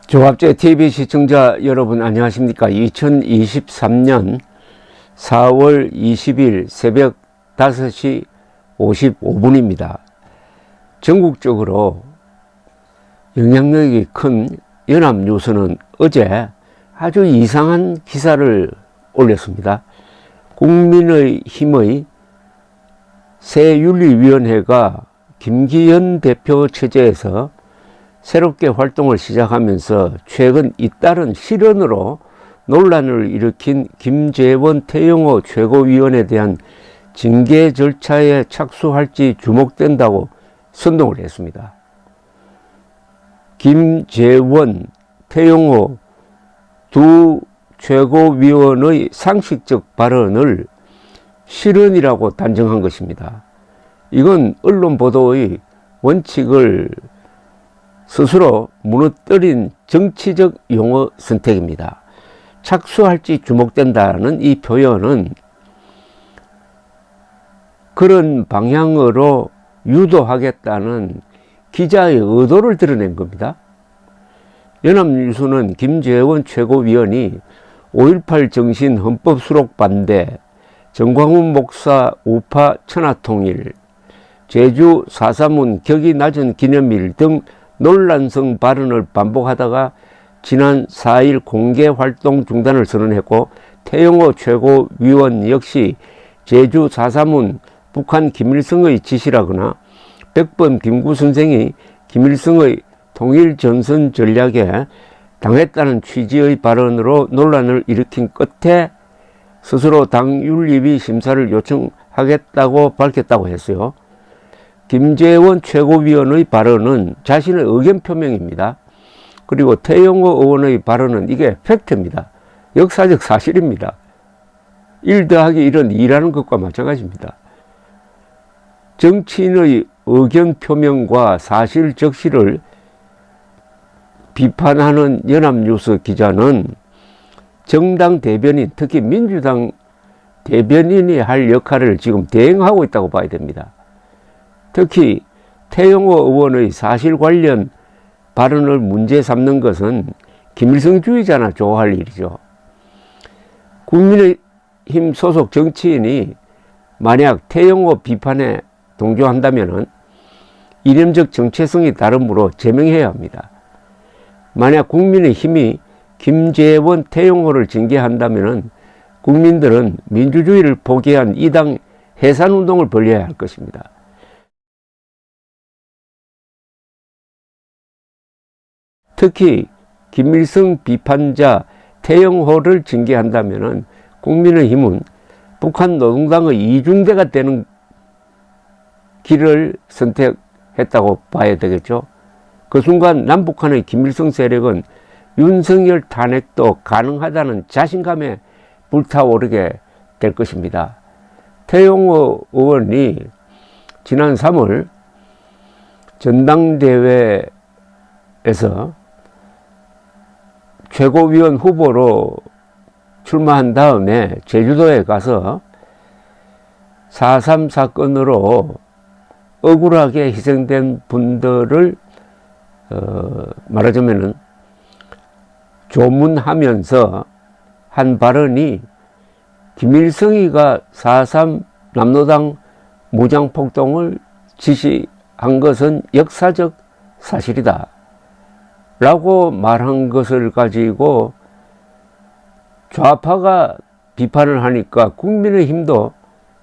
조합제 TV 시청자 여러분 안녕하십니까. 2023년 4월 20일 새벽 5시 55분입니다. 전국적으로 영향력이 큰 연합뉴스는 어제 아주 이상한 기사를 올렸습니다. 국민의힘의 새 윤리위원회가 김기현 대표 체제에서 새롭게 활동을 시작하면서 최근 잇따른 실언으로 논란을 일으킨 김재원 태영호 최고위원에 대한 징계 절차에 착수할지 주목된다고 선동을 했습니다. 김재원, 태영호 두 최고위원의 상식적 발언을 실언이라고 단정한 것입니다. 이건 언론 보도의 원칙을 스스로 무너뜨린 정치적 용어 선택입니다. 착수할지 주목된다는 이 표현은 그런 방향으로 유도하겠다는 기자의 의도를 드러낸 겁니다. 연합뉴스는 김재원 최고위원이 5.18 정신 헌법 수록 반대, 정광훈 목사 우파 천하통일, 제주 4.3운 격이 낮은 기념일 등 논란성 발언을 반복하다가 지난 4일 공개 활동 중단을 선언했고, 태영호 최고위원 역시 제주 4.3운 북한 김일성의 지시라거나 백범 김구 선생이 김일성의 통일전선 전략에 당했다는 취지의 발언으로 논란을 일으킨 끝에 스스로 당 윤리위 심사를 요청하겠다고 밝혔다고 했어요. 김재원 최고위원의 발언은 자신의 의견 표명입니다. 그리고 태영호 의원의 발언은 이게 팩트입니다. 역사적 사실입니다. 1 더하기 1은 2라는 것과 마찬가지입니다. 정치인의 의견 표명과 사실 적시를 비판하는 연합뉴스 기자는 정당 대변인, 특히 민주당 대변인이 할 역할을 지금 대행하고 있다고 봐야 됩니다. 특히 태영호 의원의 사실 관련 발언을 문제 삼는 것은 김일성주의자나 좋아할 일이죠. 국민의힘 소속 정치인이 만약 태영호 비판에 동조한다면 이념적 정체성이 다르므로 제명해야 합니다. 만약 국민의힘이 김재원, 태영호를 징계한다면 국민들은 민주주의를 포기한 이 당 해산운동을 벌여야 할 것입니다. 특히 김일성 비판자 태영호를 징계한다면 국민의힘은 북한 노동당의 이중대가 되는 길을 선택했다고 봐야 되겠죠. 그 순간 남북한의 김일성 세력은 윤석열 탄핵도 가능하다는 자신감에 불타오르게 될 것입니다. 태영호 의원이 지난 3월 전당대회에서 최고위원 후보로 출마한 다음에 제주도에 가서 4.3 사건으로 억울하게 희생된 분들을 말하자면은 조문하면서 한 발언이 김일성이가 4.3 남로당 무장폭동을 지시한 것은 역사적 사실이다 라고 말한 것을 가지고 좌파가 비판을 하니까 국민의힘도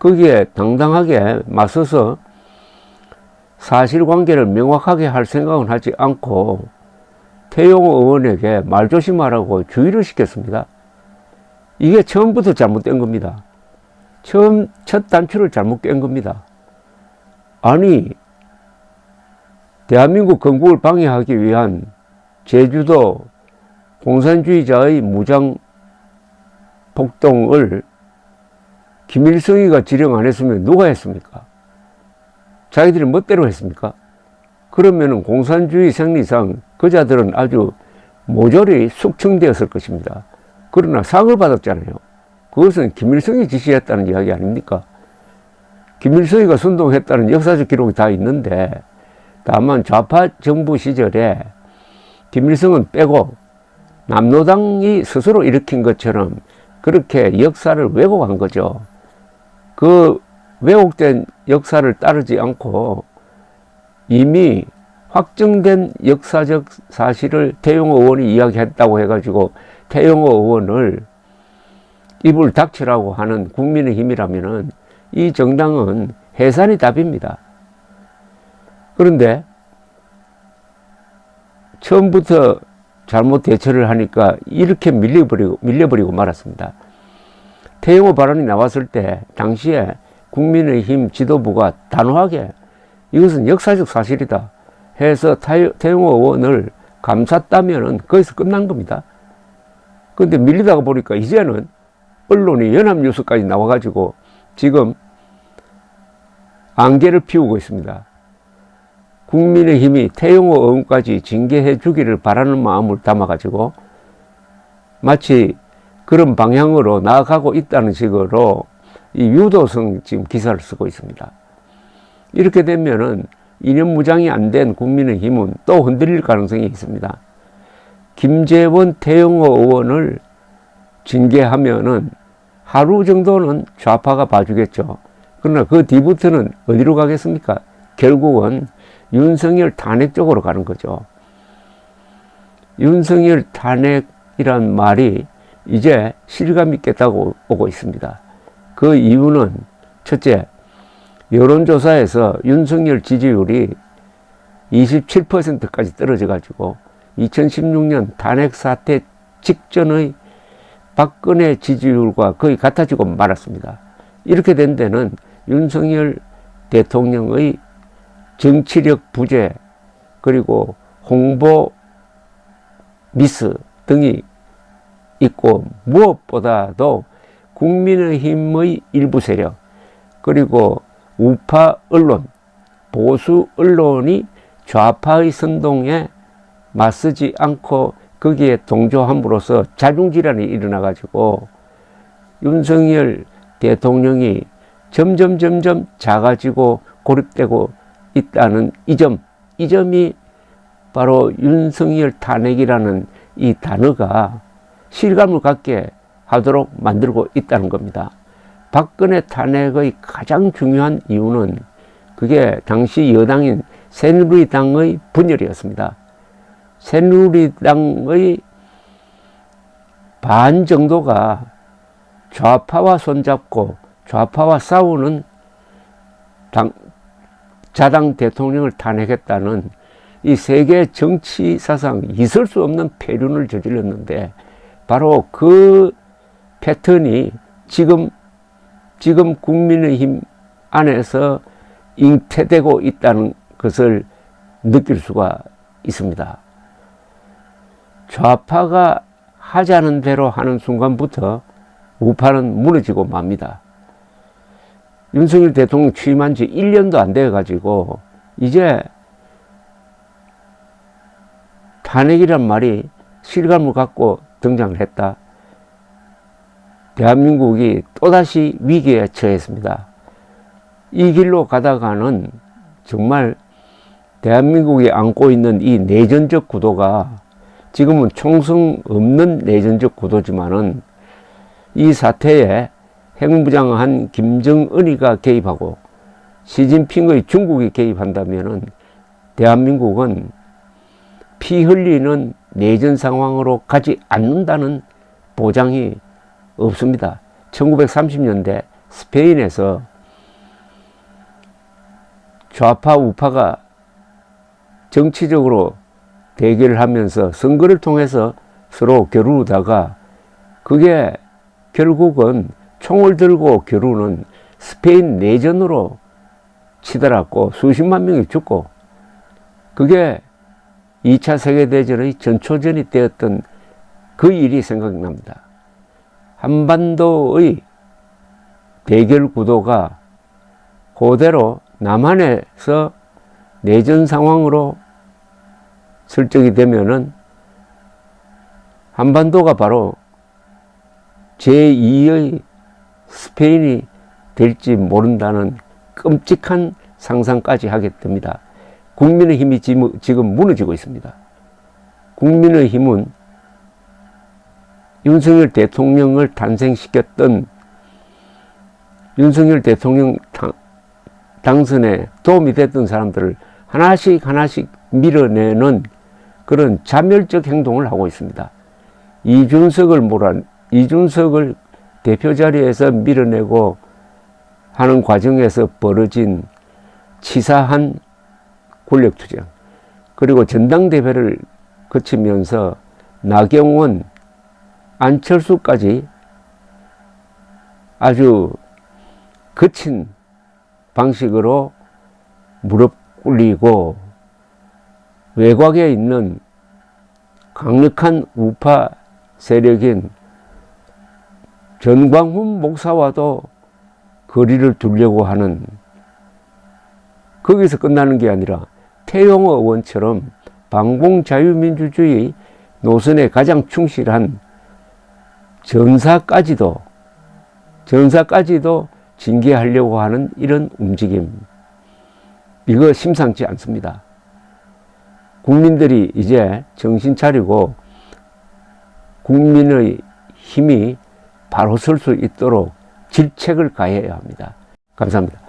거기에 당당하게 맞서서 사실관계를 명확하게 할 생각은 하지 않고 태영호 의원에게 말 조심하라고 주의를 시켰습니다. 이게 처음부터 잘못된 겁니다. 첫 단추를 잘못 깬 겁니다. 아니, 대한민국 건국을 방해하기 위한 제주도 공산주의자의 무장 폭동을 김일성이가 지령 안 했으면 누가 했습니까? 자기들이 멋대로 했습니까? 그러면 공산주의 생리상 그자들은 아주 모조리 숙청되었을 것입니다. 그러나 상을 받았잖아요. 그것은 김일성이 지시했다는 이야기 아닙니까? 김일성이가 선동했다는 역사적 기록이 다 있는데, 다만 좌파 정부 시절에 김일성은 빼고 남로당이 스스로 일으킨 것처럼 그렇게 역사를 왜곡한 거죠. 그 왜곡된 역사를 따르지 않고 이미 확정된 역사적 사실을 태영호 의원이 이야기했다고 해가지고 태영호 의원을 입을 닥치라고 하는 국민의힘이라면은 이 정당은 해산이 답입니다. 그런데 처음부터 잘못 대처를 하니까 이렇게 밀려버리고 말았습니다. 태영호 발언이 나왔을 때 당시에 국민의힘 지도부가 단호하게 이것은 역사적 사실이다 해서 태영호 의원을 감쌌다면은 거기서 끝난 겁니다. 그런데 밀리다가 보니까 이제는 언론이 연합뉴스까지 나와가지고 지금 안개를 피우고 있습니다. 국민의힘이 태영호 의원까지 징계해 주기를 바라는 마음을 담아가지고 마치 그런 방향으로 나아가고 있다는 식으로 이 유도성 지금 기사를 쓰고 있습니다. 이렇게 되면은 이념 무장이 안 된 국민의힘은 또 흔들릴 가능성이 있습니다. 김재원 태영호 의원을 징계하면은 하루 정도는 좌파가 봐주겠죠. 그러나 그 뒤부터는 어디로 가겠습니까? 결국은 윤석열 탄핵 쪽으로 가는 거죠. 윤석열 탄핵이란 말이 이제 실감 있겠다고 오고 있습니다. 그 이유는 첫째, 여론조사에서 윤석열 지지율이 27%까지 떨어져가지고 2016년 탄핵 사태 직전의 박근혜 지지율과 거의 같아지고 말았습니다. 이렇게 된 데는 윤석열 대통령의 정치력 부재 그리고 홍보 미스 등이 있고 무엇보다도 국민의힘의 일부 세력 그리고 우파 언론, 보수 언론이 좌파의 선동에 맞서지 않고 거기에 동조함으로써 자중질환이 일어나가지고 윤석열 대통령이 점점 작아지고 고립되고 있다는 이 점이 바로 윤석열 탄핵이라는 이 단어가 실감을 갖게 하도록 만들고 있다는 겁니다. 박근혜 탄핵의 가장 중요한 이유는 그게 당시 여당인 새누리당의 분열이었습니다. 새누리당의 반 정도가 좌파와 손잡고 좌파와 싸우는 자당 대통령을 탄핵했다는 이 세계 정치사상 있을 수 없는 폐륜을 저질렀는데 바로 그 패턴이 지금 국민의힘 안에서 잉태되고 있다는 것을 느낄 수가 있습니다. 좌파가 하자는 대로 하는 순간부터 우파는 무너지고 맙니다. 윤석열 대통령 취임한 지 1년도 안 돼가지고 이제 탄핵이란 말이 실감을 갖고 등장을 했다. 대한민국이 또다시 위기에 처했습니다. 이 길로 가다가는 정말 대한민국이 안고 있는 이 내전적 구도가 지금은 총성 없는 내전적 구도지만은 이 사태에 핵무장한 김정은이가 개입하고 시진핑의 중국이 개입한다면은 대한민국은 피 흘리는 내전 상황으로 가지 않는다는 보장이 없습니다. 1930년대 스페인에서 좌파 우파가 정치적으로 대결을 하면서 선거를 통해서 서로 겨루다가 그게 결국은 총을 들고 겨루는 스페인 내전으로 치달았고 수십만 명이 죽고 그게 2차 세계대전의 전초전이 되었던 그 일이 생각납니다. 한반도의 대결 구도가 그대로 남한에서 내전 상황으로 설정이 되면은 한반도가 바로 제2의 스페인이 될지 모른다는 끔찍한 상상까지 하게 됩니다. 국민의힘이 지금 무너지고 있습니다. 국민의힘은 윤석열 대통령을 탄생시켰던 윤석열 대통령 당선에 도움이 됐던 사람들을 하나씩 밀어내는 그런 자멸적 행동을 하고 있습니다. 이준석을 대표 자리에서 밀어내고 하는 과정에서 벌어진 치사한 권력투쟁, 그리고 전당대회를 거치면서 나경원, 안철수까지 아주 거친 방식으로 무릎 꿇리고 외곽에 있는 강력한 우파 세력인 전광훈 목사와도 거리를 두려고 하는, 거기서 끝나는 게 아니라 태영호 의원처럼 반공자유민주주의 노선에 가장 충실한 전사까지도 징계하려고 하는 이런 움직임, 이거 심상치 않습니다. 국민들이 이제 정신 차리고 국민의 힘이 바로 설 수 있도록 질책을 가해야 합니다. 감사합니다.